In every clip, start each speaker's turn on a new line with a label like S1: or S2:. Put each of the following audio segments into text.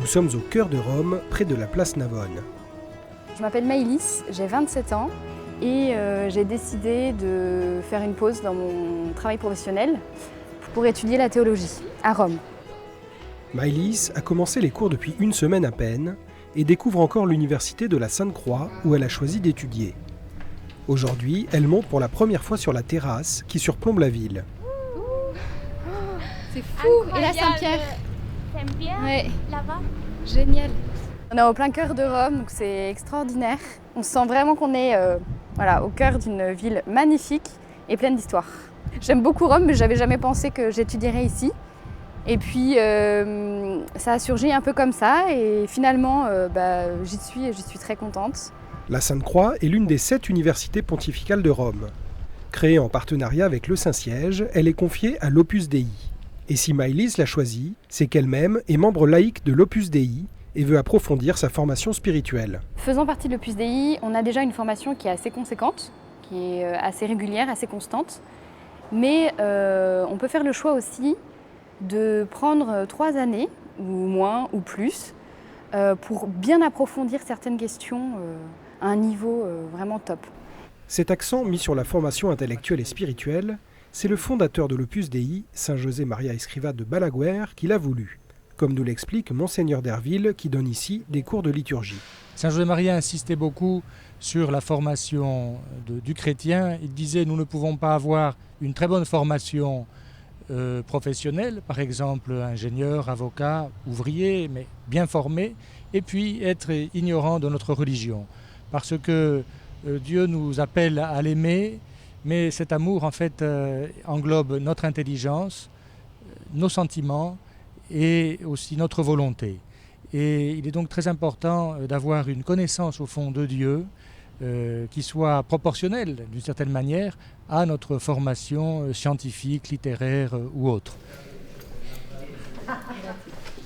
S1: Nous sommes au cœur de Rome, près de la place Navone.
S2: Je m'appelle Maëlys, j'ai 27 ans et j'ai décidé de faire une pause dans mon travail professionnel pour étudier la théologie à Rome.
S1: Maëlys a commencé les cours depuis une semaine à peine et découvre encore l'université de la Sainte-Croix où elle a choisi d'étudier. Aujourd'hui, elle monte pour la première fois sur la terrasse qui surplombe la ville.
S2: C'est fou! Et là, Saint-Pierre.
S3: T'aimes bien
S2: Ouais.
S3: là-bas?
S2: Génial! On est au plein cœur de Rome, donc c'est extraordinaire. On sent vraiment qu'on est au cœur d'une ville magnifique et pleine d'histoire. J'aime beaucoup Rome, mais j'avais jamais pensé que j'étudierais ici. Et puis ça a surgi un peu comme ça et finalement j'y suis et j'y suis très contente.
S1: La Sainte-Croix est l'une des 7 universités pontificales de Rome. Créée en partenariat avec le Saint-Siège, elle est confiée à l'Opus Dei. Et si Maëlys l'a choisie, c'est qu'elle-même est membre laïque de l'Opus Dei et veut approfondir sa formation spirituelle.
S2: Faisant partie de l'Opus Dei, on a déjà une formation qui est assez conséquente, qui est assez régulière, assez constante. Mais on peut faire le choix aussi de prendre 3 années, ou moins, ou plus, pour bien approfondir certaines questions à un niveau vraiment top.
S1: Cet accent mis sur la formation intellectuelle et spirituelle, c'est le fondateur de l'Opus Dei, Saint José Maria Escrivá de Balaguer, qui l'a voulu. Comme nous l'explique Monseigneur Derville, qui donne ici des cours de liturgie.
S4: Saint José Maria insistait beaucoup sur la formation du chrétien. Il disait « nous ne pouvons pas avoir une très bonne formation professionnelle, par exemple ingénieur, avocat, ouvrier, mais bien formé, et puis être ignorant de notre religion. Parce que Dieu nous appelle à l'aimer, mais cet amour en fait englobe notre intelligence, nos sentiments et aussi notre volonté. Et il est donc très important d'avoir une connaissance au fond de Dieu qui soit proportionnelle d'une certaine manière à notre formation scientifique, littéraire ou autre.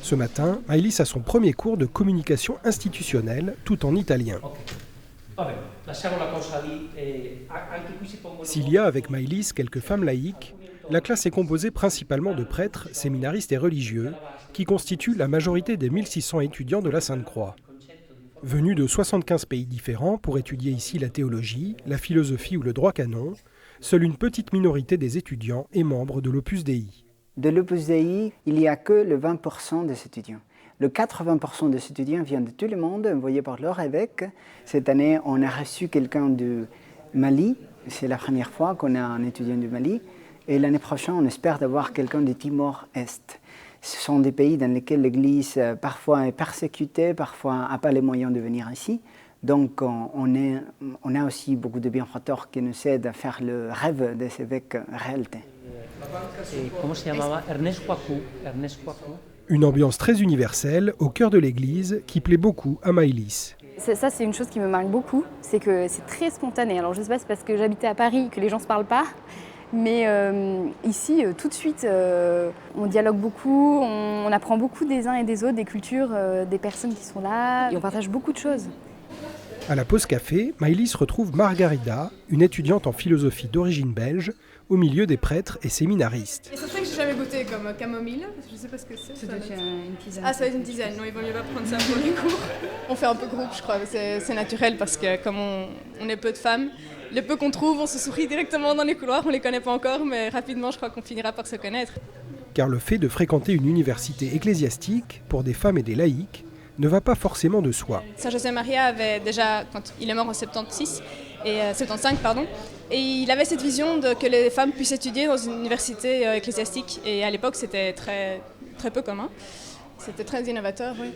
S1: Ce matin, Maëlys a son premier cours de communication institutionnelle, tout en italien. S'il y a avec Maëlys quelques femmes laïques, la classe est composée principalement de prêtres, séminaristes et religieux, qui constituent la majorité des 1600 étudiants de la Sainte-Croix. Venus de 75 pays différents pour étudier ici la théologie, la philosophie ou le droit canon, seule une petite minorité des étudiants est membre de l'Opus Dei.
S5: De l'Opus Dei, il n'y a que le 20% des étudiants. Le 80% des étudiants viennent de tout le monde, envoyés par leur évêque. Cette année, on a reçu quelqu'un du Mali. C'est la première fois qu'on a un étudiant du Mali. Et l'année prochaine, on espère d'avoir quelqu'un de Timor-Est. Ce sont des pays dans lesquels l'Église parfois est persécutée, parfois n'a pas les moyens de venir ici. Donc on a aussi beaucoup de bienfaiteurs qui nous aident à faire le rêve des évêques réalité.
S6: Comment se llamaba? Ernest Coicou.
S1: Une ambiance très universelle au cœur de l'église qui plaît beaucoup à Maëlys.
S2: Ça, c'est une chose qui me marque beaucoup, c'est que c'est très spontané. Alors je ne sais pas si c'est parce que j'habitais à Paris que les gens ne se parlent pas, mais ici, tout de suite, on dialogue beaucoup, on apprend beaucoup des uns et des autres, des cultures, des personnes qui sont là, et on partage beaucoup de choses.
S1: À la pause café, Maëlys retrouve Margarida, une étudiante en philosophie d'origine belge, au milieu des prêtres et séminaristes.
S7: Et ça serait que j'ai jamais goûté comme camomille, parce que je sais pas ce que c'est.
S2: Ça doit être une tisane.
S7: Ah, ça va être une tisane, non, il vaut mieux pas prendre ça pour les cours. On fait un peu groupe, je crois, c'est naturel parce que comme on est peu de femmes, le peu qu'on trouve, on se sourit directement dans les couloirs, on les connaît pas encore, mais rapidement je crois qu'on finira par se connaître.
S1: Car le fait de fréquenter une université ecclésiastique, pour des femmes et des laïcs, ne va pas forcément de soi.
S7: Saint José Maria avait déjà, quand il est mort en 75, et il avait cette vision que les femmes puissent étudier dans une université ecclésiastique. Et à l'époque, c'était très, très peu commun. C'était très innovateur, oui.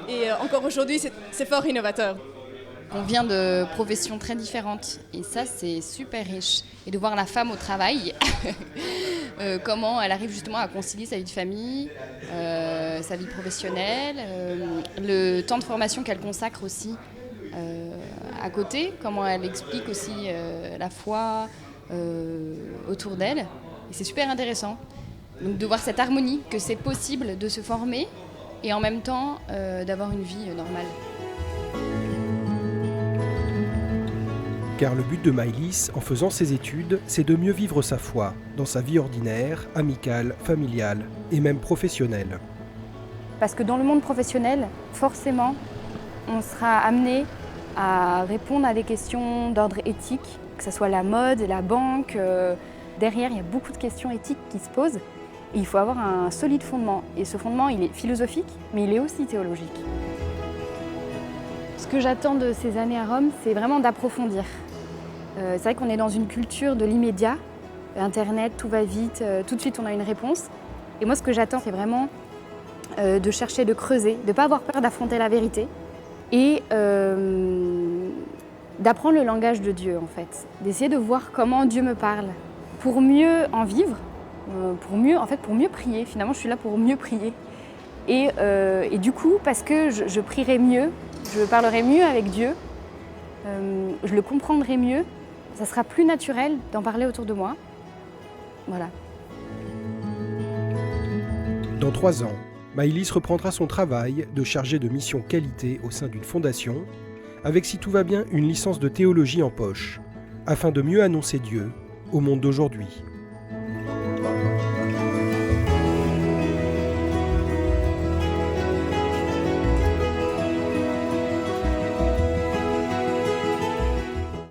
S7: Et encore aujourd'hui, c'est fort innovateur.
S2: On vient de professions très différentes et ça, c'est super riche. Et de voir la femme au travail, comment elle arrive justement à concilier sa vie de famille, sa vie professionnelle, le temps de formation qu'elle consacre aussi à côté, comment elle explique aussi la foi autour d'elle. Et c'est super intéressant. Donc de voir cette harmonie, que c'est possible de se former et en même temps d'avoir une vie normale.
S1: Car le but de Maëlys, en faisant ses études, c'est de mieux vivre sa foi, dans sa vie ordinaire, amicale, familiale et même professionnelle.
S2: Parce que dans le monde professionnel, forcément, on sera amené à répondre à des questions d'ordre éthique, que ce soit la mode, la banque. Derrière, il y a beaucoup de questions éthiques qui se posent. Et il faut avoir un solide fondement. Et ce fondement, il est philosophique, mais il est aussi théologique. Ce que j'attends de ces années à Rome, c'est vraiment d'approfondir. C'est vrai qu'on est dans une culture de l'immédiat. Internet, tout va vite, tout de suite on a une réponse. Et moi, ce que j'attends, c'est vraiment de chercher, de creuser, de ne pas avoir peur d'affronter la vérité et d'apprendre le langage de Dieu, en fait. D'essayer de voir comment Dieu me parle pour mieux en vivre, pour mieux prier. Finalement, je suis là pour mieux prier. Et du coup, parce que je prierai mieux, je parlerai mieux avec Dieu, je le comprendrai mieux, ça sera plus naturel d'en parler autour de moi. Voilà.
S1: Dans 3 ans, Maëlys reprendra son travail de chargée de mission qualité au sein d'une fondation, avec, si tout va bien, une licence de théologie en poche, afin de mieux annoncer Dieu au monde d'aujourd'hui.